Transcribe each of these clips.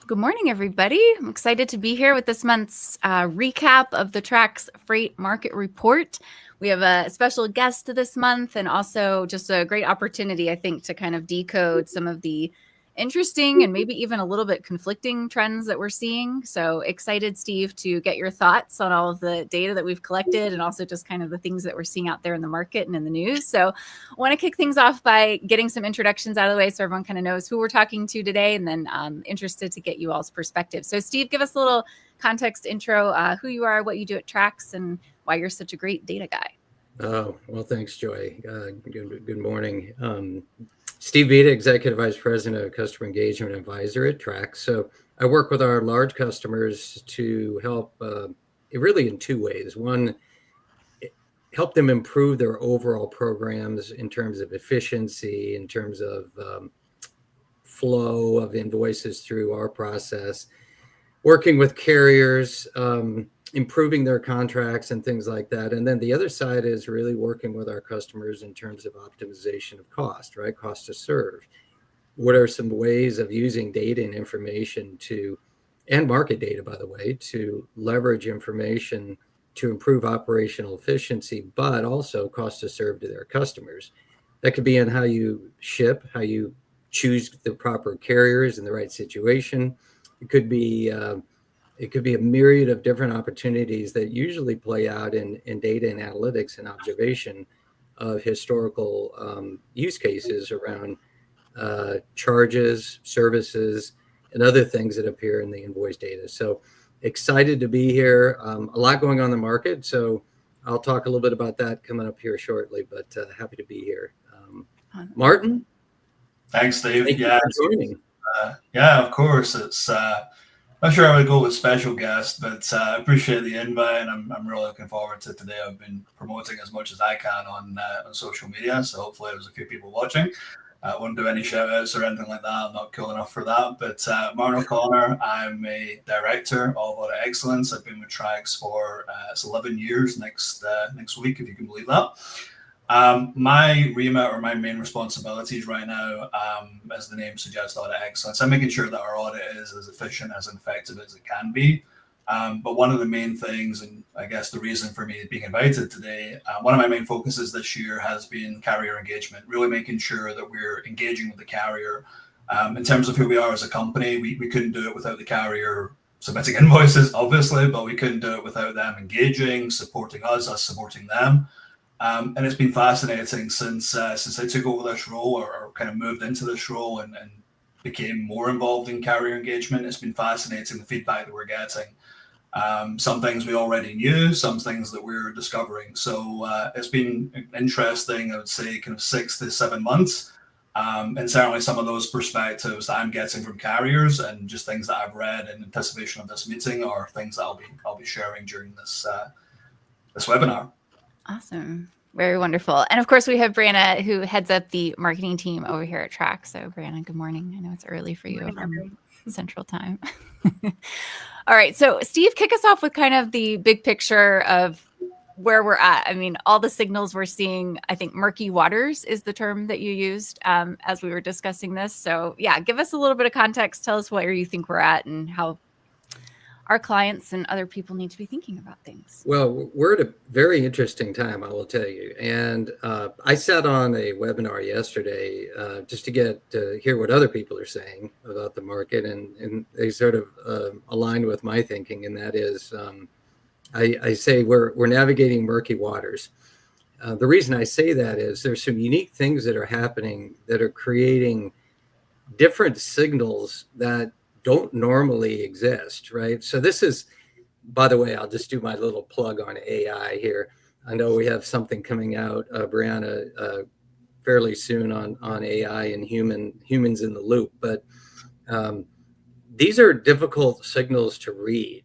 Good morning, everybody. I'm excited to be here with this month's recap of the Trax Freight Market Report. We have a special guest this month and also just a great opportunity, I think, to kind of decode some of the interesting and maybe even a little bit conflicting trends that we're seeing. So excited, Steve, to get your thoughts on all of the data that we've collected and also just kind of the things that we're seeing out there in the market and in the news. So I want to kick things off by getting some introductions out of the way so everyone kind of knows who we're talking to today, and then interested to get you all's perspective. So Steve, give us a little context intro, who you are, what you do at Trax, and why you're such a great data guy. Oh, well, thanks, Joy. Good morning. Steve Beda, Executive Vice President of Customer Engagement Advisor at Trax. So I work with our large customers to help really in two ways. One, help them improve their overall programs in terms of efficiency, in terms of flow of invoices through our process, working with carriers, improving their contracts and things like that. And then the other side is really working with our customers in terms of optimization of cost, right? Cost to serve. What are some ways of using data and information and market data, by the way, to leverage information to improve operational efficiency, but also cost to serve to their customers? That could be in how you ship, how you choose the proper carriers in the right situation. It could be a myriad of different opportunities that usually play out in data and analytics and observation of historical use cases around charges, services, and other things that appear in the invoice data. So excited to be here. A lot going on in the market. So I'll talk a little bit about that coming up here shortly, but happy to be here. Martin? Thanks, Steve. Thank you for joining. Yeah, of course. It's not sure I would go with special guest, but I appreciate the invite, and I'm really looking forward to today. I've been promoting as much as I can on social media, so hopefully there's a few people watching. I won't do any shout outs or anything like that. I'm not cool enough for that. But Martin O'Connor, I'm a director of Audit Excellence. I've been with Trax for it's 11 years next week, if you can believe that. My remit or my main responsibilities right now, as the name suggests, Audit Excellence, I'm making sure that our audit is as efficient, as effective as it can be. But one of the main things, and I guess the reason for me being invited today, one of my main focuses this year has been carrier engagement, really making sure that we're engaging with the carrier. In terms of who we are as a company, we couldn't do it without the carrier submitting invoices, obviously, but we couldn't do it without them engaging, supporting us supporting them. And it's been fascinating since I took over this role or kind of moved into this role and became more involved in carrier engagement. It's been fascinating, the feedback that we're getting. Some things we already knew, some things that we're discovering. So it's been interesting, I would say, kind of 6 to 7 months. And certainly some of those perspectives that I'm getting from carriers and just things that I've read in anticipation of this meeting are things that I'll be sharing during this webinar. Awesome. Very wonderful. And of course, we have Brianna, who heads up the marketing team over here at Trax. So Brianna, good morning. I know it's early for you on Central Time. All right. So Steve, kick us off with kind of the big picture of where we're at. I mean, all the signals we're seeing, I think murky waters is the term that you used as we were discussing this. So yeah, give us a little bit of context. Tell us where you think we're at and how our clients and other people need to be thinking about things. Well, we're at a very interesting time, I will tell you. And I sat on a webinar yesterday just to hear what other people are saying about the market. And they sort of aligned with my thinking. And that is, I say we're navigating murky waters. The reason I say that is there's some unique things that are happening that are creating different signals that don't normally exist, right? So this is, by the way, I'll just do my little plug on AI here. I know we have something coming out, Brianna, fairly soon on AI and humans in the loop, but these are difficult signals to read.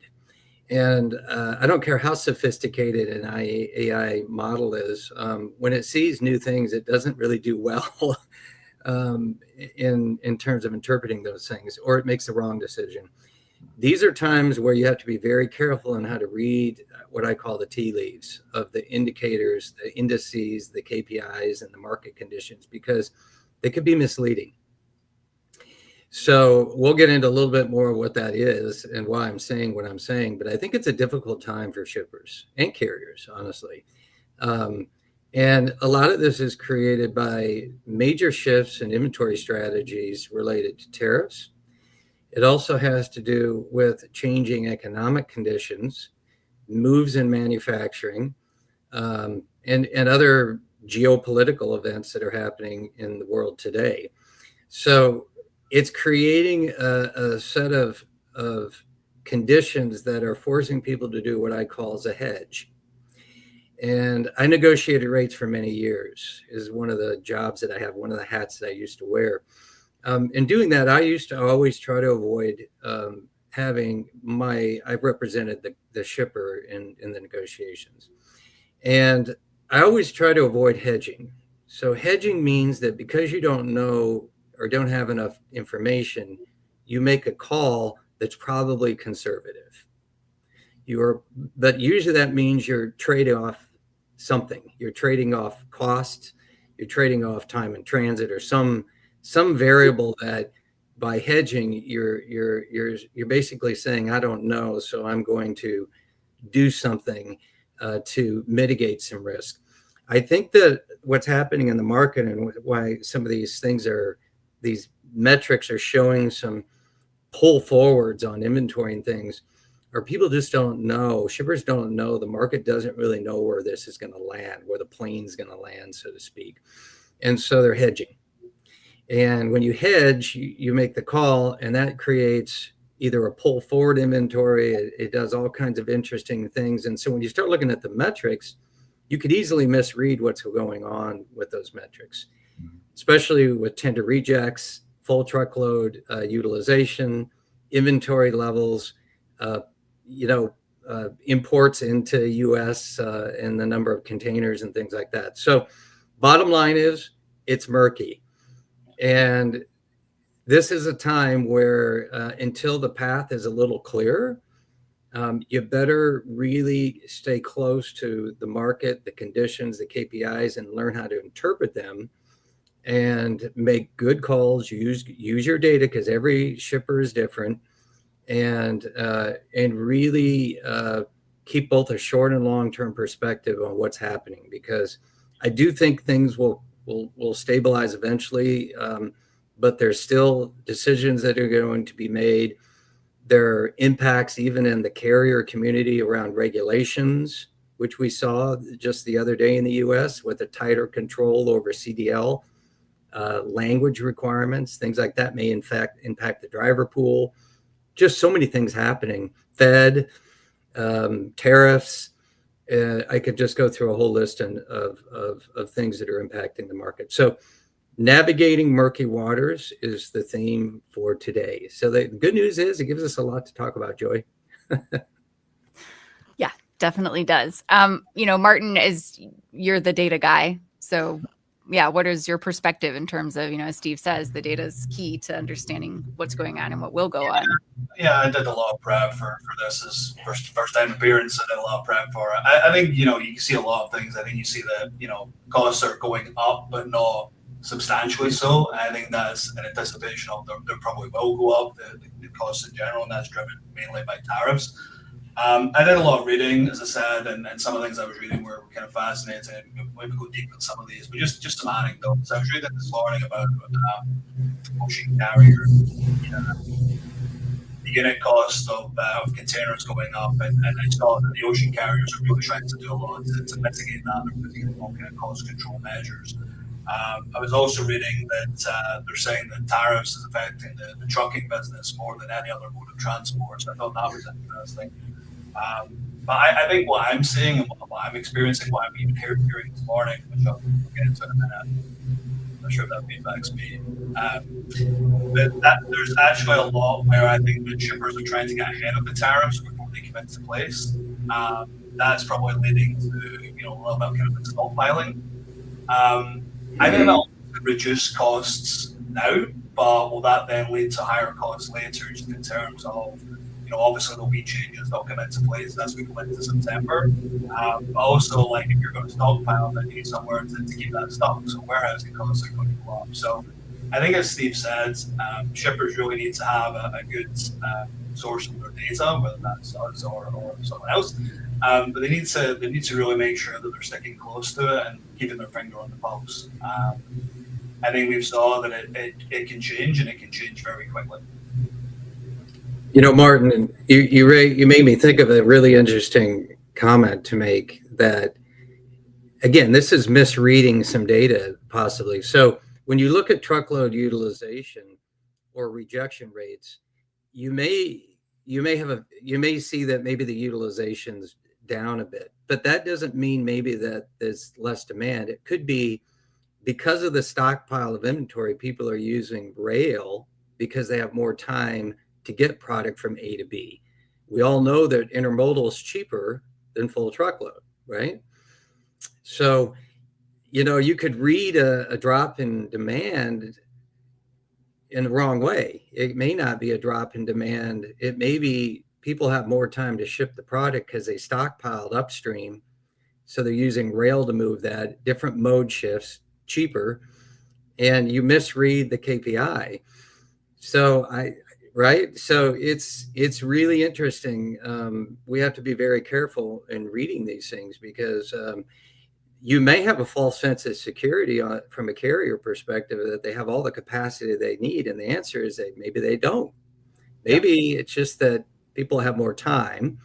And I don't care how sophisticated an AI model is, when it sees new things, it doesn't really do well in terms of interpreting those things, or it makes the wrong decision. These are times where you have to be very careful on how to read what I call the tea leaves of the indicators, the indices, the KPIs, and the market conditions, because they could be misleading. So we'll get into a little bit more of what that is and why I'm saying what I'm saying, but I think it's a difficult time for shippers and carriers, honestly. And a lot of this is created by major shifts in inventory strategies related to tariffs. It also has to do with changing economic conditions, moves in manufacturing, and other geopolitical events that are happening in the world today. So it's creating a set of conditions that are forcing people to do what I call as a hedge. And I negotiated rates for many years, is one of the jobs that I have, one of the hats that I used to wear. In doing that, I used to always try to avoid I've represented the shipper in the negotiations. And I always try to avoid hedging. So hedging means that because you don't know or don't have enough information, you make a call that's probably conservative. But usually that means you're trading off something. You're trading off cost, you're trading off time in transit, or some variable that by hedging you're basically saying, I don't know, so I'm going to do something to mitigate some risk. I think that what's happening in the market and why some of these metrics are showing some pull forwards on inventory and things, or people just don't know, shippers don't know, the market doesn't really know where this is going to land, where the plane's going to land, so to speak. And so they're hedging. And when you hedge, you make the call, and that creates either a pull forward inventory. It does all kinds of interesting things. And so when you start looking at the metrics, you could easily misread what's going on with those metrics, especially with tender rejects, full truckload utilization, inventory levels, imports into U.S. And the number of containers and things like that. So bottom line is it's murky. And this is a time where until the path is a little clearer, you better really stay close to the market, the conditions, the KPIs, and learn how to interpret them and make good calls. Use your data, because every shipper is different, and really keep both a short and long-term perspective on what's happening, because I do think things will stabilize eventually, but there's still decisions that are going to be made. There are impacts even in the carrier community around regulations, which we saw just the other day in the U.S. with a tighter control over CDL, language requirements, things like that may in fact impact the driver pool. Just so many things happening. Fed, tariffs. I could just go through a whole list of things that are impacting the market. So navigating murky waters is the theme for today. So the good news is it gives us a lot to talk about, Joy. Yeah, definitely does. Martin, you're the data guy. So yeah, what is your perspective in terms of, as Steve says, the data is key to understanding what's going on and what will go on? Yeah, I did a lot of prep for this. Is first time appearance. I did a lot of prep for it. I think, you see a lot of things. I think you see that, costs are going up, but not substantially so. I think that's an anticipation of there probably will go up, the costs in general, and that's driven mainly by tariffs. I did a lot of reading, as I said, and some of the things I was reading were kind of fascinating. Maybe go deep in some of these, but just some anecdotes. I was reading this morning about ocean carrier, the unit cost of containers going up, and I saw that the ocean carriers are really trying to do a lot to mitigate that. They're putting in all kind of cost control measures. I was also reading that they're saying that tariffs is affecting the trucking business more than any other mode of transport. So I thought that was interesting. But I think what I'm seeing and what I'm experiencing, what I'm even hearing this morning, which I'll get into in a minute, I'm not sure if that feedback's me, that there's actually a lot where I think the shippers are trying to get ahead of the tariffs before they come into place. That's probably leading to a little bit of kind of stockpiling. I think that'll reduce costs now, but will that then lead to higher costs later, just in terms of, obviously there'll be changes that'll come into place as we go into September. But also, like, if you're going to stockpile, then you need somewhere to keep that stock. So warehousing costs are going to go up. So I think, as Steve said, shippers really need to have a good source of their data, whether that's us or someone else. But they need to really make sure that they're sticking close to it and keeping their finger on the pulse. I think we've saw that it can change, and it can change very quickly. You know, Martin, you made me think of a really interesting comment to make that, again, this is misreading some data possibly. So when you look at truckload utilization or rejection rates, you may see that maybe the utilization's down a bit, but that doesn't mean maybe that there's less demand. It could be because of the stockpile of inventory, people are using rail because they have more time to get product from A to B. We all know that intermodal is cheaper than full truckload, right? So, you know, you could read a drop in demand in the wrong way. It may not be a drop in demand. It may be people have more time to ship the product because they stockpiled upstream. So they're using rail to move that, different mode shifts, cheaper, and you misread the KPI. So right? So it's really interesting. We have to be very careful in reading these things because you may have a false sense of security from a carrier perspective that they have all the capacity they need, and the answer is that maybe they don't. Maybe it's just that people have more time.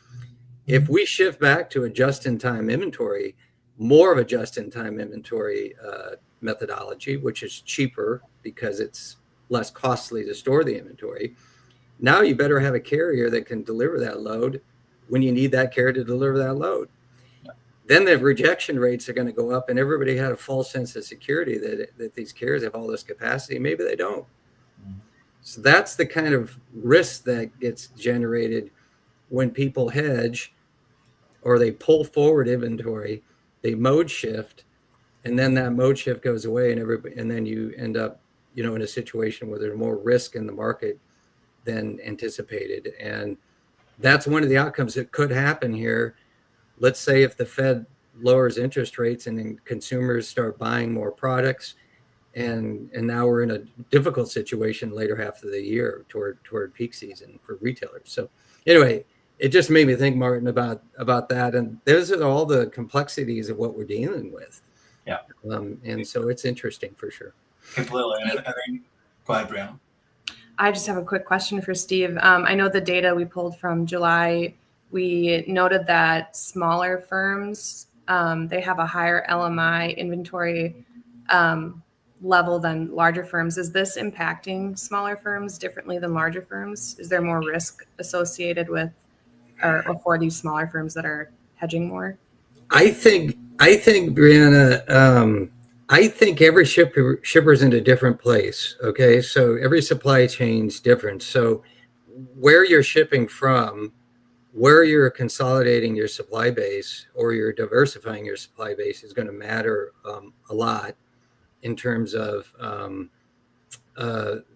If we shift back to a just-in-time inventory, more of a just-in-time inventory methodology, which is cheaper because it's less costly to store the inventory, now you better have a carrier that can deliver that load when you need that carrier to deliver that load. Then the rejection rates are going to go up, and everybody had a false sense of security that these carriers have all this capacity. Maybe they don't. So that's the kind of risk that gets generated when people hedge or they pull forward inventory, they mode shift, and then that mode shift goes away, and then you end up, you know, in a situation where there's more risk in the market than anticipated. And that's one of the outcomes that could happen here. Let's say if the Fed lowers interest rates and then consumers start buying more products, and now we're in a difficult situation later half of the year toward peak season for retailers. So anyway, it just made me think, Martin, about that. And those are all the complexities of what we're dealing with. Yeah. And so it's interesting for sure. Completely. I think, go ahead, Brianna. I just have a quick question for Steve. I know the data we pulled from July, we noted that smaller firms, they have a higher LMI inventory level than larger firms. Is this impacting smaller firms differently than larger firms? Is there more risk associated with or for these smaller firms that are hedging more? I think Brianna, I think every shipper's in a different place. Okay, so every supply chain's different. So where you're shipping from, where you're consolidating your supply base or you're diversifying your supply base is going to matter a lot in terms of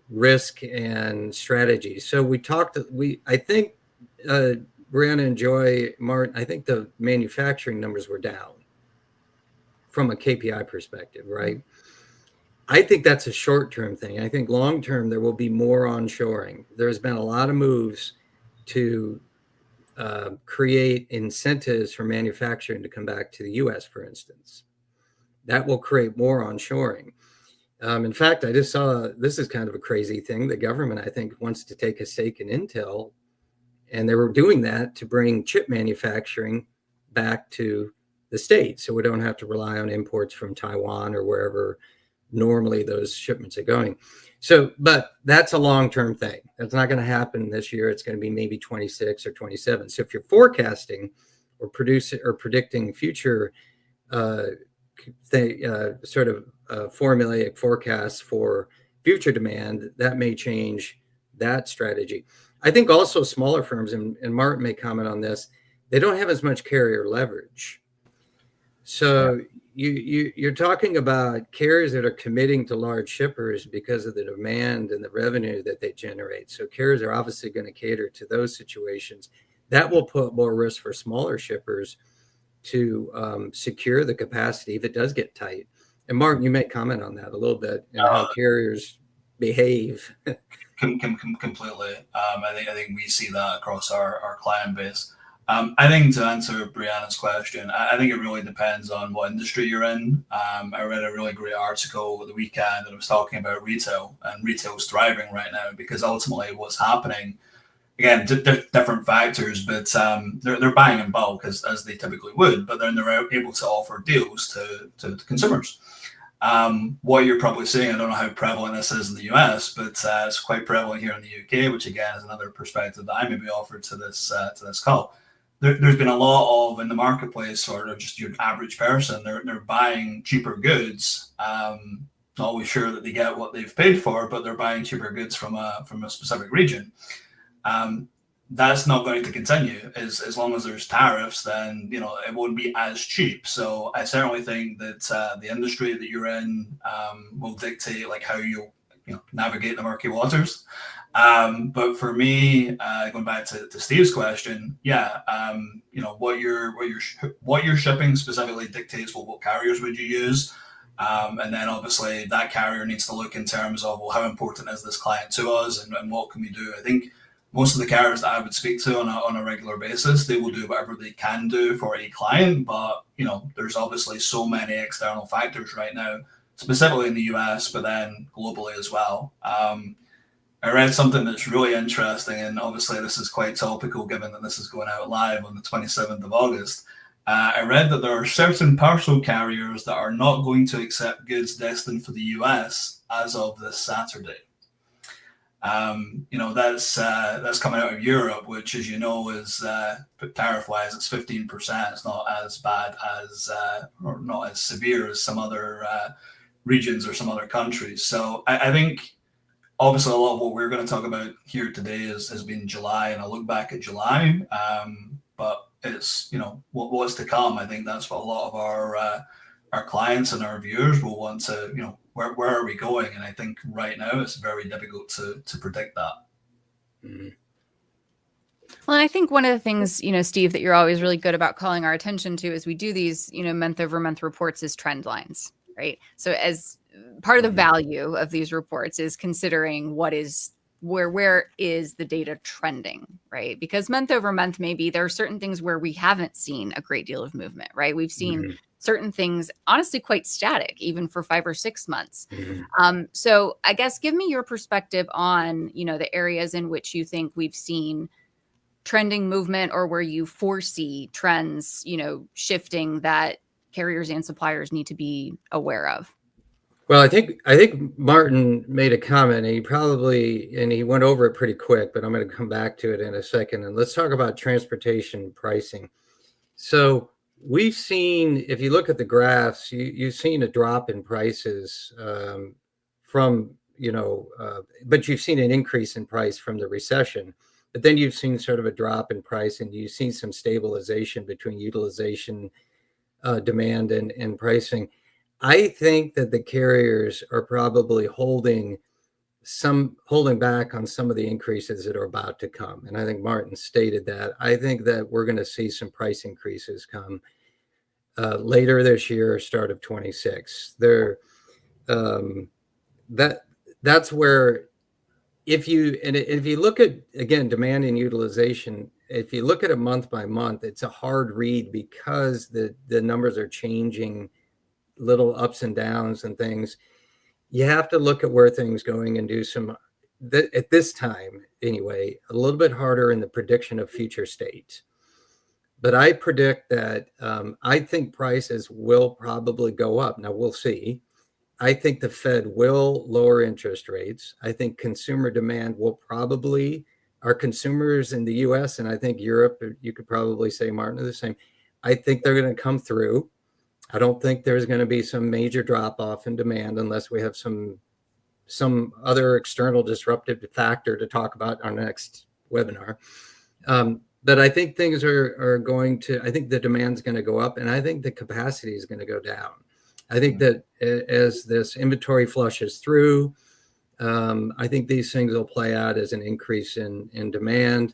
risk and strategy. So I think Brianna and Joy, Martin, I think the manufacturing numbers were down from a KPI perspective, right? I think that's a short-term thing. I think long-term, there will be more onshoring. There's been a lot of moves to create incentives for manufacturing to come back to the U.S., for instance. That will create more onshoring. In fact, I just saw, this is kind of a crazy thing. The government, I think, wants to take a stake in Intel, and they were doing that to bring chip manufacturing back to the States, so we don't have to rely on imports from Taiwan or wherever normally those shipments are going. So, but that's a long-term thing. That's not going to happen this year. It's going to be maybe 26 or 27. So if you're forecasting or predicting future sort of formulaic forecasts for future demand, that may change that strategy. I think also smaller firms, and Martin may comment on this, they don't have as much carrier leverage. So you're talking about carriers that are committing to large shippers because of the demand and the revenue that they generate. So carriers are obviously going to cater to those situations. That will put more risk for smaller shippers to secure the capacity if it does get tight. And Martin, you may comment on that a little bit and how carriers behave. Completely. I think we see that across our client base. I think to answer Brianna's question, I think it really depends on what industry you're in. I read a really great article at the weekend that was talking about retail, and retail is thriving right now because ultimately what's happening, again, different factors, but they're buying in bulk as they typically would, but then they're able to offer deals to consumers. What you're probably seeing, I don't know how prevalent this is in the US, but it's quite prevalent here in the UK, which again is another perspective that I maybe offered to this call. There's been a lot of in the marketplace, sort of just your average person, they're buying cheaper goods, not always sure that they get what they've paid for, but they're buying cheaper goods from a specific region. That's not going to continue as long as there's tariffs. Then it won't be as cheap. So I certainly think that the industry that you're in will dictate like how you navigate the murky waters. But for me, going back to Steve's question, what you're shipping specifically dictates what carriers would you use. And then obviously that carrier needs to look in terms of, well, how important is this client to us and what can we do? I think most of the carriers that I would speak to on a regular basis, they will do whatever they can do for a client. But, there's obviously so many external factors right now, specifically in the US, but then globally as well. I read something that's really interesting, and obviously this is quite topical given that this is going out live on the 27th of August. I read that there are certain parcel carriers that are not going to accept goods destined for the US as of this Saturday. That's coming out of Europe, which, as you know, is tariff-wise, it's 15%. It's not as bad as, or not as severe as some other regions or some other countries. So I think, obviously, a lot of what we're going to talk about here today has been July, and I look back at July, but it's, what's to come. I think that's what a lot of our clients and our viewers will want to, where are we going? And I think right now it's very difficult to predict that. Mm-hmm. Well, and I think one of the things, Steve, that you're always really good about calling our attention to as we do these, month over month reports is trend lines, right? So as part of the value of these reports is considering where is the data trending, right? Because month over month, maybe there are certain things where we haven't seen a great deal of movement, right? We've seen certain things, honestly, quite static, even for 5 or 6 months. So I guess give me your perspective on, the areas in which you think we've seen trending movement or where you foresee trends, shifting that carriers and suppliers need to be aware of. Well, I think Martin made a comment, and he went over it pretty quick, but I'm going to come back to it in a second. And let's talk about transportation pricing. So we've seen, if you look at the graphs, you've seen a drop in prices but you've seen an increase in price from the recession. But then you've seen sort of a drop in price, and you've seen some stabilization between utilization, demand, and pricing. I think that the carriers are probably holding back on some of the increases that are about to come. And I think Martin stated that. I think that we're going to see some price increases come later this year, start of 26. That's where, if you look at, again, demand and utilization, if you look at it month by month, it's a hard read because the numbers are changing, little ups and downs and things. You have to look at where things going and do some, at this time anyway, a little bit harder in the prediction of future states. But I predict that I think prices will probably go up. Now we'll see. I think the Fed will lower interest rates. I think consumer demand will probably, our consumers in the US and I think Europe, you could probably say, Martin, are the same. I think they're going to come through. I don't think there's going to be some major drop off in demand unless we have some other external disruptive factor to talk about in our next webinar. But I think things are going to, I think the demand's going to go up, and I think the capacity is going to go down. I think that as this inventory flushes through, I think these things will play out as an increase in demand.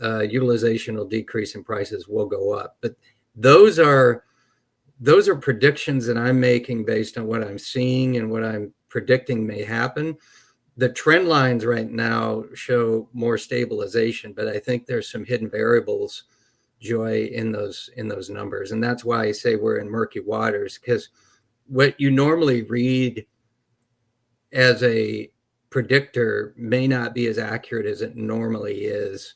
Utilization will decrease and prices will go up. But those are predictions that I'm making based on what I'm seeing and what I'm predicting may happen. the trend lines right now show more stabilization, but I think there's some hidden variables, Joy, in those numbers. And that's why I say we're in murky waters, because what you normally read as a predictor may not be as accurate as it normally is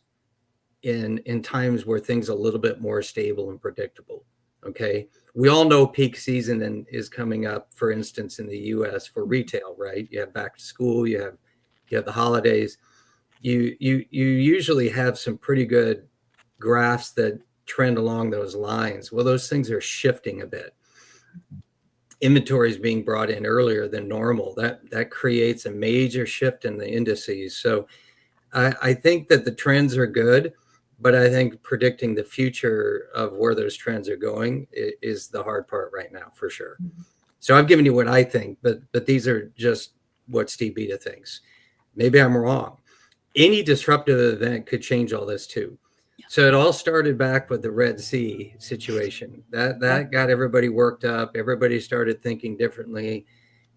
in times where things are a little bit more stable and predictable. Okay. We all know peak season is coming up, for instance, in the US for retail, right? You have back to school, you have the holidays. You usually have some pretty good graphs that trend along those lines. Well, those things are shifting a bit. Inventory is being brought in earlier than normal. That creates a major shift in the indices. So I think that the trends are good, but I think predicting the future of where those trends are going is the hard part right now, for sure. So I've given you what I think, but these are just what Steve Beda thinks. Maybe I'm wrong. Any disruptive event could change all this too. So it all started back with the Red Sea situation. That got everybody worked up. Everybody started thinking differently.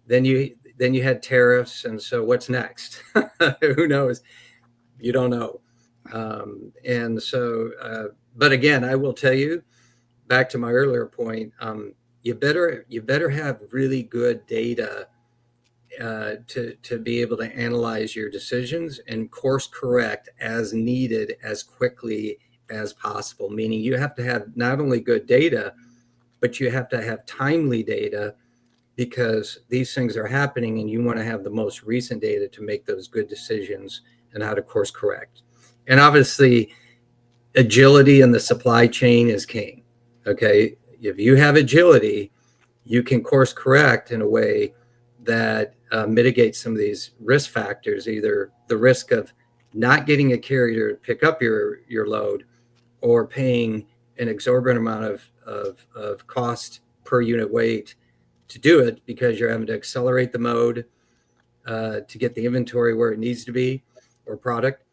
Then you had tariffs, and so what's next? Who knows? You don't know. And so, but again, I will tell you, back to my earlier point, you better have really good data to be able to analyze your decisions and course correct as needed as quickly as possible. Meaning you have to have not only good data, but you have to have timely data, because these things are happening and you want to have the most recent data to make those good decisions and how to course correct. And obviously, agility in the supply chain is king. Okay. If you have agility, you can course correct in a way that mitigates some of these risk factors, either the risk of not getting a carrier to pick up your load, or paying an exorbitant amount of cost per unit weight to do it, because you're having to accelerate the mode to get the inventory where it needs to be, or product,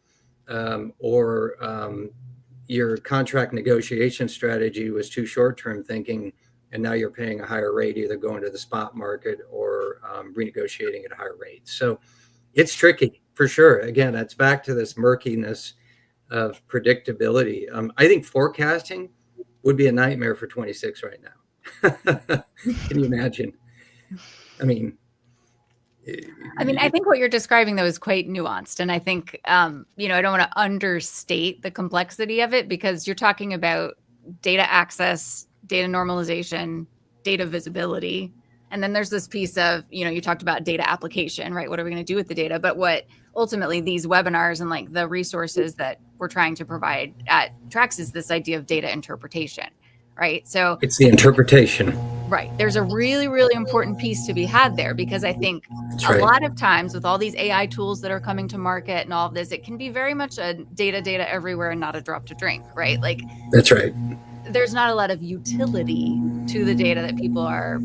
or your contract negotiation strategy was too short-term thinking, and now you're paying a higher rate, either going to the spot market or renegotiating at a higher rate. So it's tricky, for sure. Again, that's back to this murkiness of predictability. I think forecasting would be a nightmare for 26 right now. Can you imagine? I mean, I think what you're describing, though, is quite nuanced. And I think, I don't want to understate the complexity of it, because you're talking about data access, data normalization, data visibility. And then there's this piece of, you talked about data application, right? What are we going to do with the data? But what ultimately these webinars and like the resources that we're trying to provide at Trax is this idea of data interpretation, right? So it's the interpretation. Right. There's a really, really important piece to be had there, because I think That's a right. lot of times with all these AI tools that are coming to market and all of this, it can be very much a data everywhere and not a drop to drink, right? Like, That's right. there's not a lot of utility to the data that people are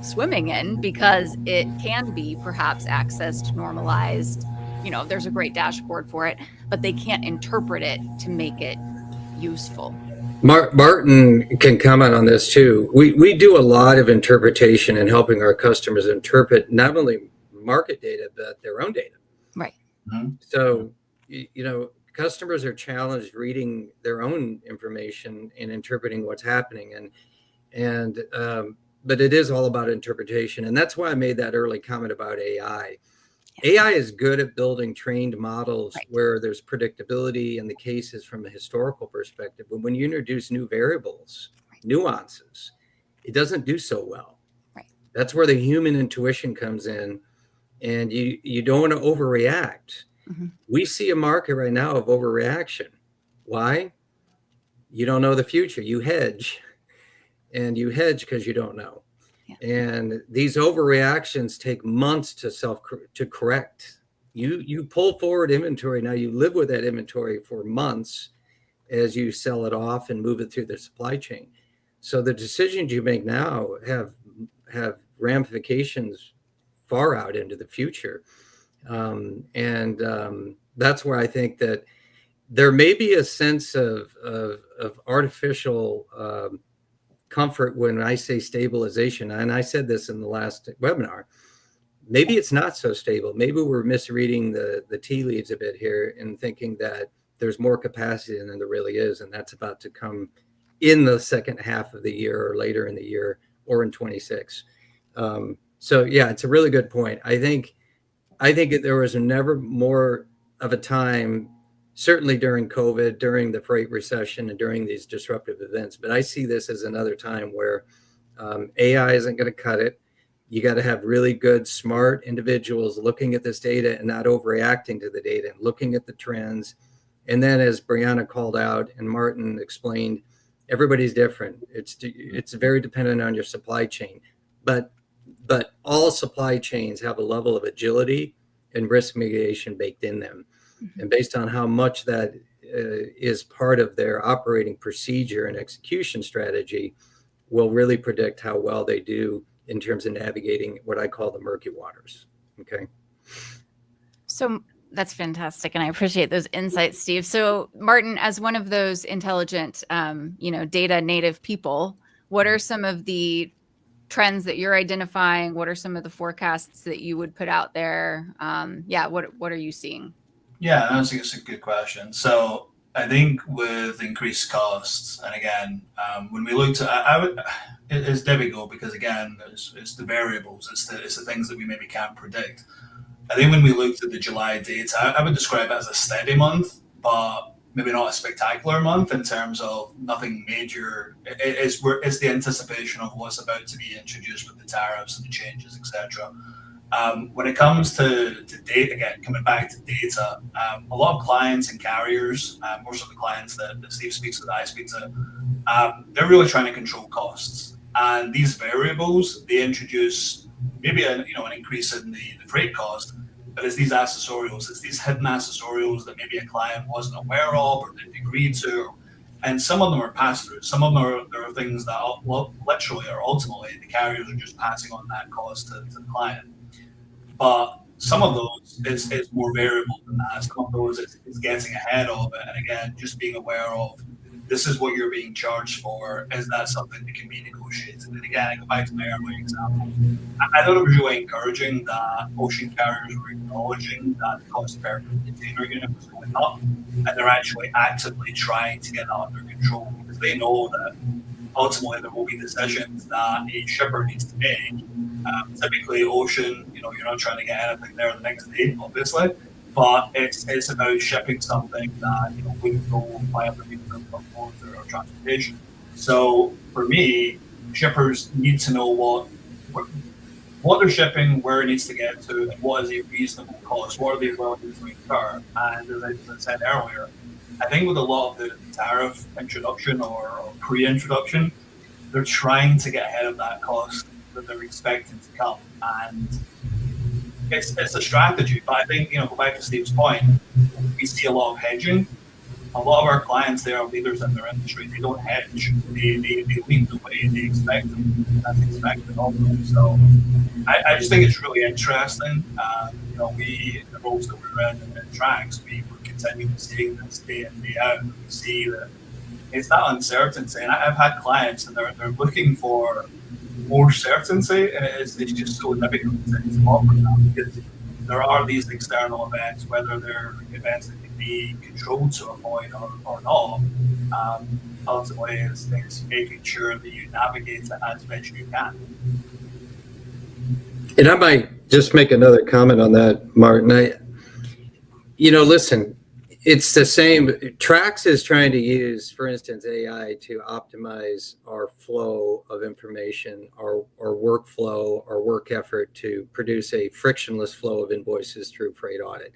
swimming in, because it can be perhaps accessed, normalized. There's a great dashboard for it, but they can't interpret it to make it useful. Martin can comment on this too. We do a lot of interpretation and helping our customers interpret not only market data, but their own data. Right. Mm-hmm. So, customers are challenged reading their own information and interpreting what's happening. But it is all about interpretation. And that's why I made that early comment about AI. AI is good at building trained models, right, where there's predictability in the cases from a historical perspective. But when you introduce new variables, right, nuances, it doesn't do so well. Right. That's where the human intuition comes in, and you don't want to overreact. Mm-hmm. We see a market right now of overreaction. Why? You don't know the future. You hedge, and you hedge because you don't know. And these overreactions take months to correct. You pull forward inventory. Now you live with that inventory for months as you sell it off and move it through the supply chain. So the decisions you make now have ramifications far out into the future. That's where I think that there may be a sense of artificial comfort when I say stabilization, and I said this in the last webinar. maybe it's not so stable. Maybe we're misreading the tea leaves a bit here and thinking that there's more capacity than there really is, and that's about to come in the second half of the year or later in the year or in 26. So yeah, it's a really good point. I think there was never more of a time, certainly during COVID, during the freight recession, and during these disruptive events. But I see this as another time where AI isn't going to cut it. You got to have really good, smart individuals looking at this data and not overreacting to the data and looking at the trends. And then, as Brianna called out and Martin explained, everybody's different. It's very dependent on your supply chain, but all supply chains have a level of agility and risk mitigation baked in them. Mm-hmm. And based on how much that is part of their operating procedure and execution strategy, will really predict how well they do in terms of navigating what I call the murky waters. Okay. So that's fantastic. And I appreciate those insights, Steve. So Martin, as one of those intelligent, data native people, what are some of the trends that you're identifying? What are some of the forecasts that you would put out there? What are you seeing? Yeah, that's a good question. So I think with increased costs, and again, when we looked at, it's difficult because again, it's the variables, it's the things that we maybe can't predict. I think when we looked at the July data, I would describe it as a steady month, but maybe not a spectacular month in terms of nothing major. It's the anticipation of what's about to be introduced with the tariffs and the changes, etc. When it comes to data, again, coming back to data, a lot of clients and carriers, most of the clients that Steve speaks to, that I speak to, they're really trying to control costs. And these variables, they introduce maybe an increase in the freight cost, but it's these accessorials, it's these hidden accessorials that maybe a client wasn't aware of or didn't agree to. And some of them are pass-throughs. Some of them are things that literally or ultimately the carriers are just passing on that cost to the client. But some of those is more variable than that. Some of those is getting ahead of it. And again, just being aware of this is what you're being charged for. Is that something that can be negotiated? And again, I go back to my earlier example. I thought it was really encouraging that ocean carriers were acknowledging that the cost per container unit was going up, and they're actually actively trying to get that under control because they know that ultimately there will be decisions that a shipper needs to make. Typically, ocean, you're not trying to get anything there the next day, obviously, but it's about shipping something that wouldn't go by other people on board or transportation. So for me, shippers need to know what they're shipping, where it needs to get to, and what is a reasonable cost. What are they willing to incur? And as I said earlier, I think with a lot of the tariff introduction or pre-introduction, they're trying to get ahead of that cost that they're expecting to come. And it's a strategy. But I think, go back to Steve's point, we see a lot of hedging. A lot of our clients, they are leaders in their industry. They don't hedge. They lead the way. They expect them. That's expected of them. So I just think it's really interesting. We, in the roles that we're in tracks, we're continuing seeing this day in, day out. We see that it's that uncertainty. And I've had clients and they're looking for more certainty, and it's just so difficult to offer that because there are these external events, whether they're events that can be controlled to a point or not. Ultimately, it's making sure that you navigate it as best you can. And I might just make another comment on that, Martin. Listen, it's the same. Trax is trying to use, for instance, AI to optimize our flow of information, our workflow, our work effort to produce a frictionless flow of invoices through freight audit,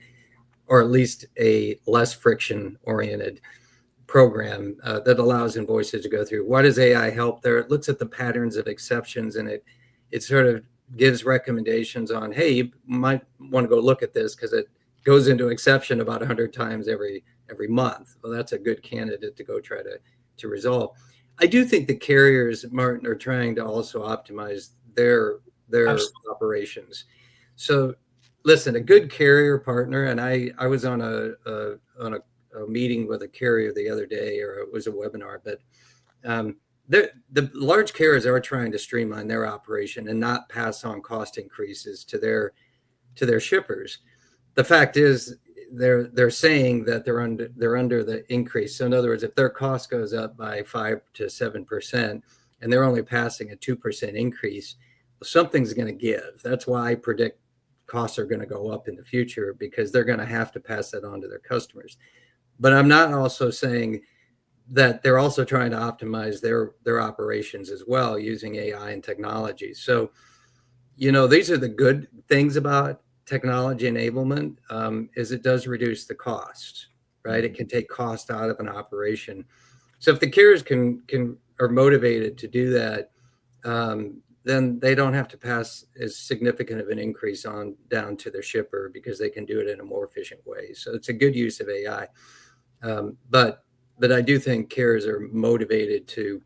or at least a less friction-oriented program that allows invoices to go through. What does AI help there? It looks at the patterns of exceptions, and it sort of gives recommendations on, hey, you might want to go look at this because it goes into exception about 100 times every month. Well, that's a good candidate to go try to resolve. I do think the carriers, Martin, are trying to also optimize their operations. So listen, a good carrier partner, and I was on a meeting with a carrier the other day, or it was a webinar, but the large carriers are trying to streamline their operation and not pass on cost increases to their shippers. The fact is, they're saying that they're under the increase. So in other words, if their cost goes up by 5 to 7% and they're only passing a 2% increase, something's going to give. That's why I predict costs are going to go up in the future, because they're going to have to pass that on to their customers. But I'm not also saying that they're also trying to optimize their operations as well using AI and technology. So, these are the good things about technology enablement, is it does reduce the cost, right? It can take cost out of an operation. So if the carriers are motivated to do that, then they don't have to pass as significant of an increase on down to their shipper, because they can do it in a more efficient way. So it's a good use of AI. But I do think carriers are motivated to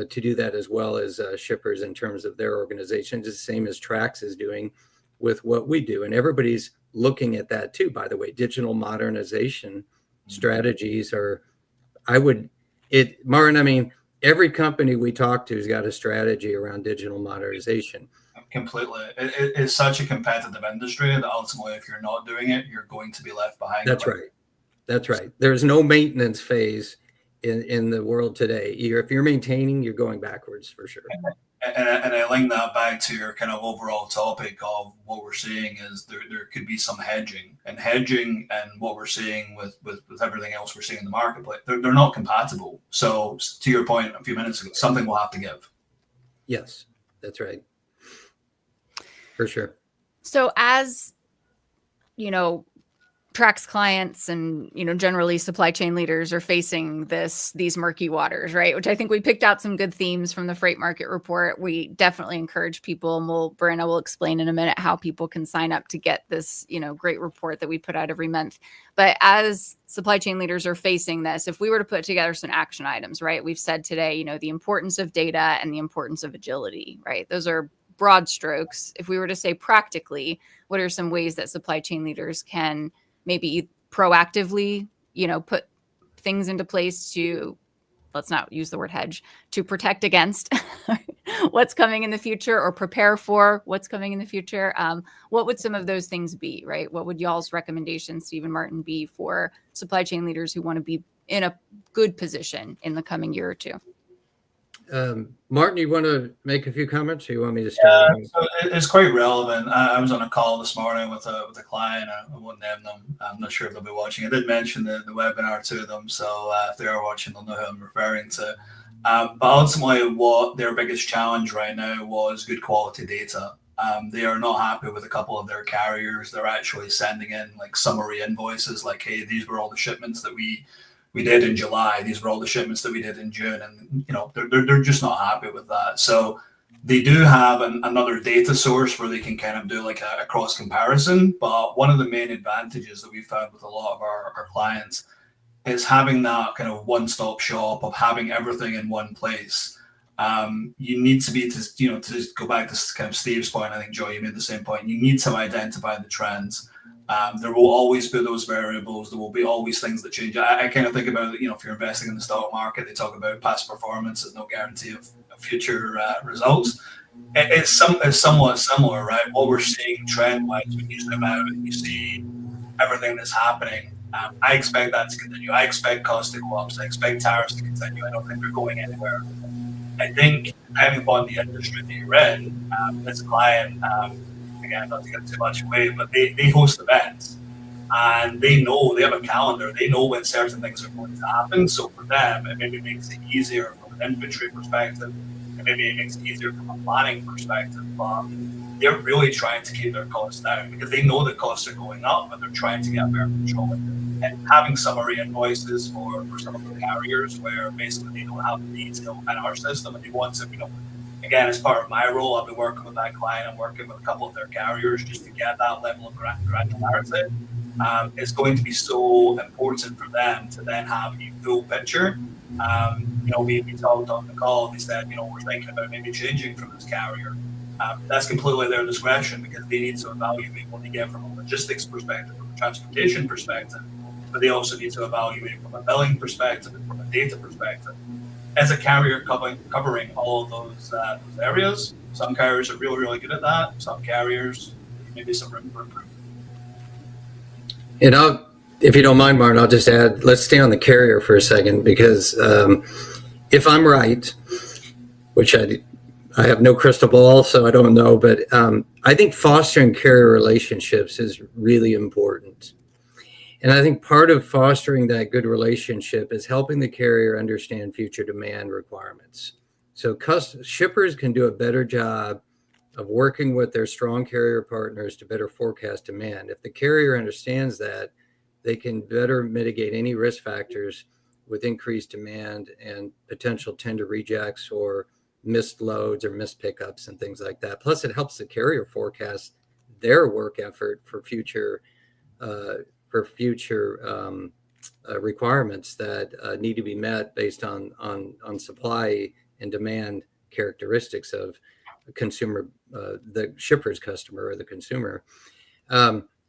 do that as well as shippers in terms of their organizations, the same as Trax is doing with what we do. And everybody's looking at that too, by the way. Digital modernization strategies are, Martin, I mean, every company we talk to has got a strategy around digital modernization. Completely. It's such a competitive industry that ultimately, if you're not doing it, you're going to be left behind. That's right. That's right. There's no maintenance phase in the world today. If you're maintaining, you're going backwards for sure. And I link that back to your kind of overall topic of what we're seeing is there could be some hedging and what we're seeing with everything else we're seeing in the marketplace. They're not compatible. So to your point a few minutes ago, something will have to give. Yes, that's right. For sure. So as, Trax clients and, generally supply chain leaders are facing these murky waters, right? Which I think we picked out some good themes from the freight market report. We definitely encourage people, and Brenna will explain in a minute how people can sign up to get this, great report that we put out every month. But as supply chain leaders are facing this, if we were to put together some action items, right? We've said today, the importance of data and the importance of agility, right? Those are broad strokes. If we were to say practically, what are some ways that supply chain leaders can maybe proactively, put things into place to, let's not use the word hedge, to protect against what's coming in the future or prepare for what's coming in the future? What would some of those things be, right? What would y'all's recommendations, Steve and Martin, be for supply chain leaders who want to be in a good position in the coming year or two? Martin, you want to make a few comments, or you want me to start? Yeah, so it's quite relevant. I was on a call this morning with a client. I won't name them. I'm not sure if they'll be watching. I did mention the webinar to them, so if they are watching, they'll know who I'm referring to. But ultimately, what their biggest challenge right now was good quality data. They are not happy with a couple of their carriers. They're actually sending in like summary invoices, like, hey, these were all the shipments that we did in July. These were all the shipments that we did in June. And, they're just not happy with that. So they do have another data source where they can kind of do like a cross comparison. But one of the main advantages that we found with a lot of our clients is having that kind of one-stop shop of having everything in one place. You need to be, to just go back to kind of Steve's point. I think, Joy, you made the same point. You need to identify the trends. There will always be those variables. There will be always things that change. I kind of think about, if you're investing in the stock market, they talk about past performance as no guarantee of future results. It's somewhat similar, right? What we're seeing trend-wise, when you zoom out and you see everything that's happening, I expect that to continue. I expect costs to go up. So I expect tariffs to continue. I don't think they're going anywhere. I think, depending upon the industry that you're in, as a client, again, not to get too much away, but they host events and they have a calendar. They know when certain things are going to happen. So for them, it maybe makes it easier from an inventory perspective. And maybe it makes it easier from a planning perspective. But they're really trying to keep their costs down because they know the costs are going up, but they're trying to get better control. And having summary invoices for some of the carriers where basically they don't have the detail in our system and they want to, again, as part of my role, I'll be working with that client. I'm working with a couple of their carriers just to get that level of granularity. It's going to be so important for them to then have a full picture. We talked on the call. They said, we're thinking about maybe changing from this carrier. That's completely their discretion because they need to evaluate what they get from a logistics perspective, from a transportation perspective, but they also need to evaluate from a billing perspective and from a data perspective. is a carrier covering all of those areas? Some carriers are really, really good at that. Some carriers, maybe some room for improvement. And if you don't mind, Martin, I'll just add, let's stay on the carrier for a second, because if I'm right, which I have no crystal ball, so I don't know, but I think fostering carrier relationships is really important. And I think part of fostering that good relationship is helping the carrier understand future demand requirements. So shippers can do a better job of working with their strong carrier partners to better forecast demand. If the carrier understands that, they can better mitigate any risk factors with increased demand and potential tender rejects or missed loads or missed pickups and things like that. Plus, it helps the carrier forecast their work effort for future requirements that need to be met based on supply and demand characteristics of consumer, the shipper's customer or the consumer.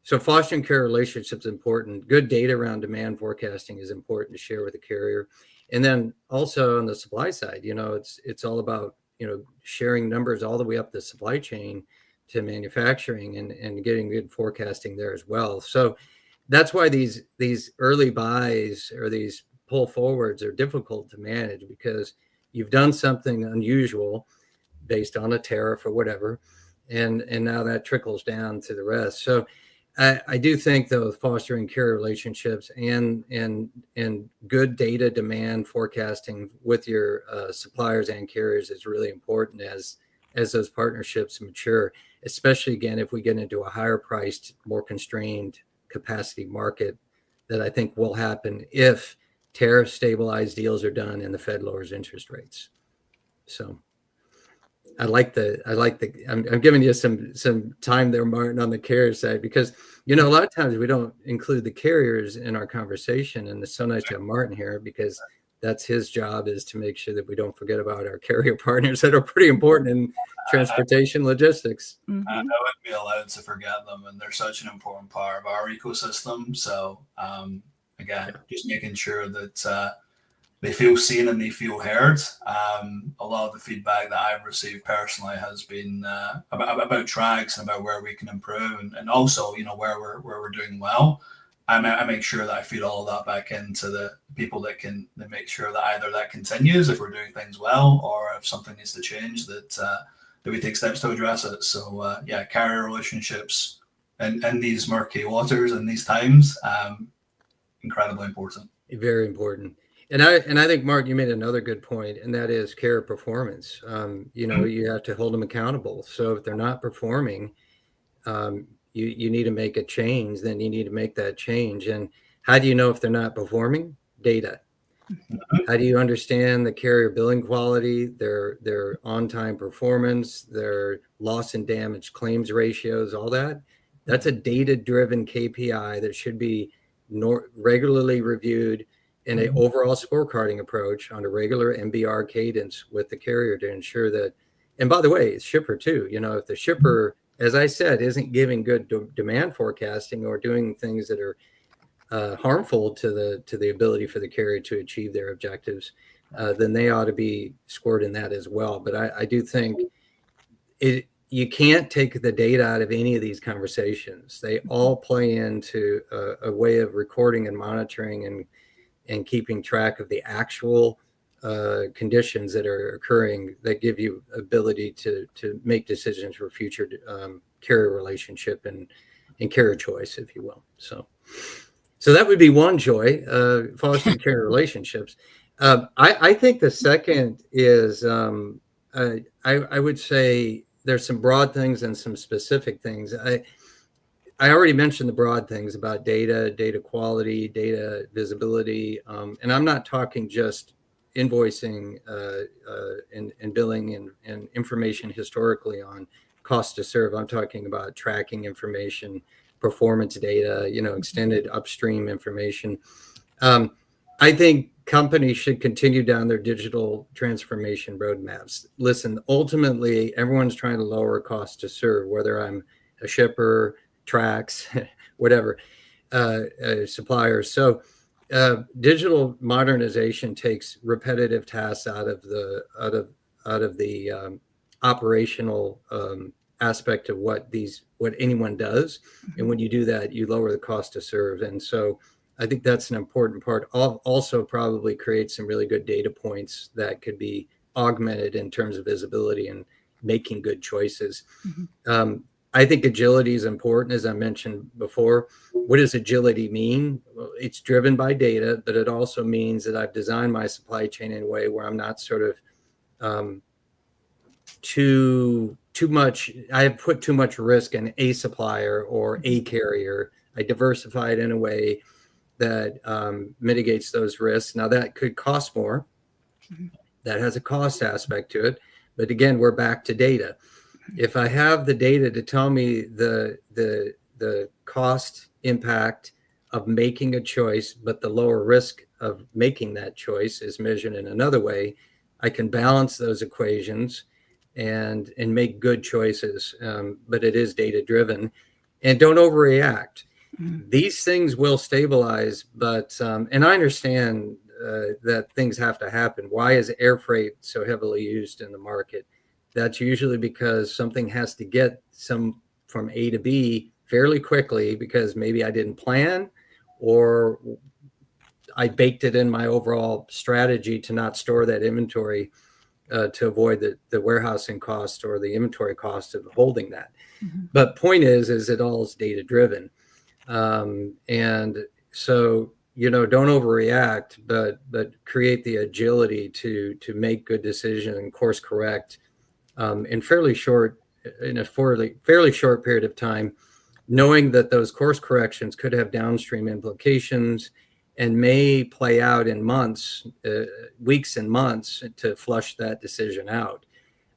So fostering carrier relationships is important. Good data around demand forecasting is important to share with the carrier. And then also on the supply side, it's all about, sharing numbers all the way up the supply chain to manufacturing and getting good forecasting there as well. So that's why these early buys or these pull forwards are difficult to manage, because you've done something unusual based on a tariff or whatever, and now that trickles down to the rest. So I do think, though, fostering carrier relationships and good data demand forecasting with your suppliers and carriers is really important as those partnerships mature, especially, again, if we get into a higher priced, more constrained capacity market that I think will happen if tariff stabilized deals are done and the Fed lowers interest rates. So I'm giving you some time there, Martin, on the carrier side, because, a lot of times we don't include the carriers in our conversation. And it's so nice to have Martin here, because that's his job, is to make sure that we don't forget about our carrier partners that are pretty important in transportation logistics. I wouldn't be allowed to forget them, and they're such an important part of our ecosystem. So again, just making sure that they feel seen and they feel heard. A lot of the feedback that I've received personally has been about tracks and about where we can improve, and also, where we're doing well. I make sure that I feed all of that back into the people that make sure that either that continues if we're doing things well, or if something needs to change, that we take steps to address it. So carrier relationships and these murky waters and these times, incredibly important. Very important. And I think, Mark, you made another good point, and that is carrier performance. You have to hold them accountable. So if they're not performing, you need to make a change. Then you need to make that change. And how do you know if they're not performing? Data. How do you understand the carrier billing quality, their on-time performance, their loss and damage claims ratios, all that? That's a data-driven KPI that should be regularly reviewed in an overall scorecarding approach on a regular MBR cadence with the carrier to ensure that, and by the way, it's shipper too. If the shipper, as I said, isn't giving good demand forecasting or doing things that are harmful to the ability for the carrier to achieve their objectives, then they ought to be scored in that as well. But I do think you can't take the data out of any of these conversations. They all play into a way of recording and monitoring and keeping track of the actual conditions that are occurring that give you ability to make decisions for future carrier relationship and carrier choice, if you will. So that would be one joy, fostering carrier relationships. I think the second is, I would say there's some broad things and some specific things. I already mentioned the broad things about data quality, data visibility, and I'm not talking just invoicing and billing and information historically on cost to serve. I'm talking about tracking information, performance data, extended upstream information. I think companies should continue down their digital transformation roadmaps. Listen, ultimately, everyone's trying to lower cost to serve, whether I'm a shipper, tracks, whatever, suppliers. So digital modernization takes repetitive tasks out of the operational aspect of what anyone does. And when you do that, you lower the cost to serve. And so I think that's an important part. Also probably create some really good data points that could be augmented in terms of visibility and making good choices. I think agility is important, as I mentioned before. What does agility mean? Well, it's driven by data, but it also means that I've designed my supply chain in a way where I'm not sort of too much. I have put too much risk in a supplier or a carrier. I diversify it in a way that mitigates those risks. Now that could cost more. That has a cost aspect to it. But again, we're back to data. If I have the data to tell me the cost impact of making a choice, but the lower risk of making that choice is measured in another way, I can balance those equations and make good choices. But it is data driven, and don't overreact. These things will stabilize, but and I understand that things have to happen. Why is air freight so heavily used in the market? That's usually because something has to get from A to B fairly quickly because maybe I didn't plan, or I baked it in my overall strategy to not store that inventory to avoid the warehousing cost or the inventory cost of holding that. But point is it all is data driven. And so, don't overreact, but create the agility to make good decisions and course correct in a fairly short period of time, knowing that those course corrections could have downstream implications and may play out in months, weeks and months to flush that decision out.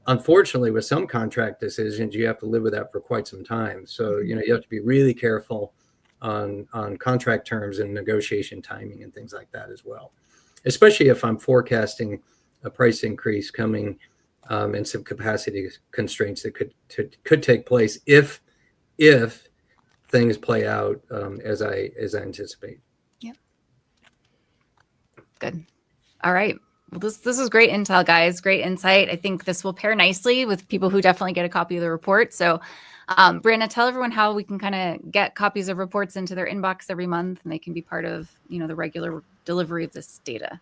Unfortunately, with some contract decisions, you have to live with that for quite some time. So, you have to be really careful on contract terms and negotiation timing and things like that as well, especially if I'm forecasting a price increase coming and some capacity constraints that could take place if things play out as I anticipate. Yep. Good. All right. Well, this is great intel, guys. Great insight. I think this will pair nicely with people who definitely get a copy of the report. So, Brianna, tell everyone how we can kind of get copies of reports into their inbox every month, and they can be part of, the regular delivery of this data.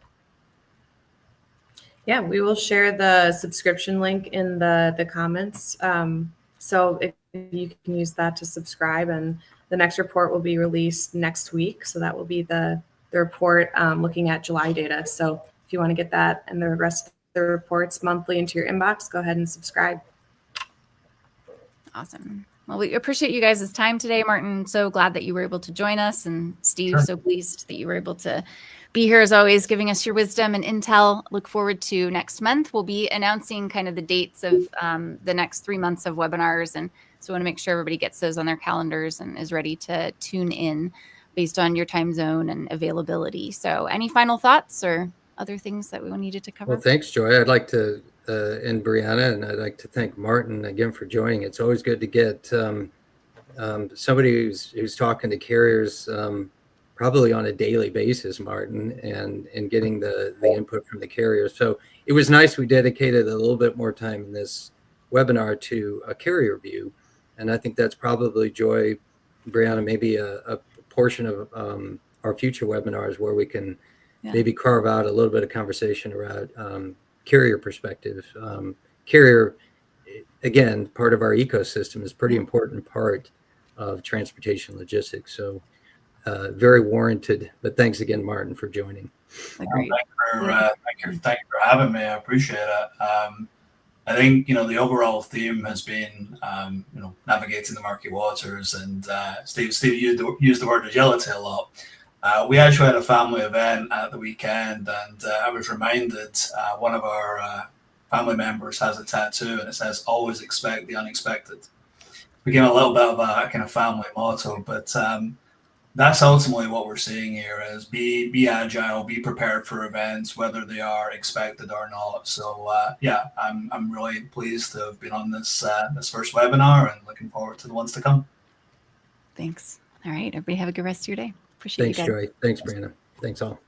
Yeah, we will share the subscription link in the comments. So if you can use that to subscribe, and the next report will be released next week. So that will be the report looking at July data. So if you want to get that and the rest of the reports monthly into your inbox, go ahead and subscribe. Awesome. Well, we appreciate you guys' time today, Martin. So glad that you were able to join us, and Steve, so pleased that you were able to be here as always, giving us your wisdom and intel. Look forward to next month. We'll be announcing kind of the dates of the next 3 months of webinars. And so I want to make sure everybody gets those on their calendars and is ready to tune in based on your time zone and availability. So any final thoughts or other things that we needed to cover? Well, thanks, Joy. I'd like to, and Brianna, and I'd like to thank Martin again for joining. It's always good to get somebody who's talking to carriers probably on a daily basis, Martin, and getting the input from the carriers. So it was nice we dedicated a little bit more time in this webinar to a carrier view. And I think that's probably, Joy, Brianna, maybe a portion of our future webinars where we can maybe carve out a little bit of conversation around carrier perspective. Carrier, again, part of our ecosystem, is pretty important part of transportation logistics. So very warranted. But thanks again, Martin, for joining. Thank you for having me. I appreciate it. I think the overall theme has been navigating the murky waters, and Steve used the word agility a lot. We actually had a family event at the weekend, and I was reminded one of our family members has a tattoo, and it says, "Always expect the unexpected." Became a little bit of a kind of family motto, but that's ultimately what we're seeing here: is be agile, be prepared for events, whether they are expected or not. So I'm really pleased to have been on this first webinar, and looking forward to the ones to come. Thanks. All right, everybody have a good rest of your day. Appreciate Thanks, you guys. Joy. Thanks, Brianna. Thanks all.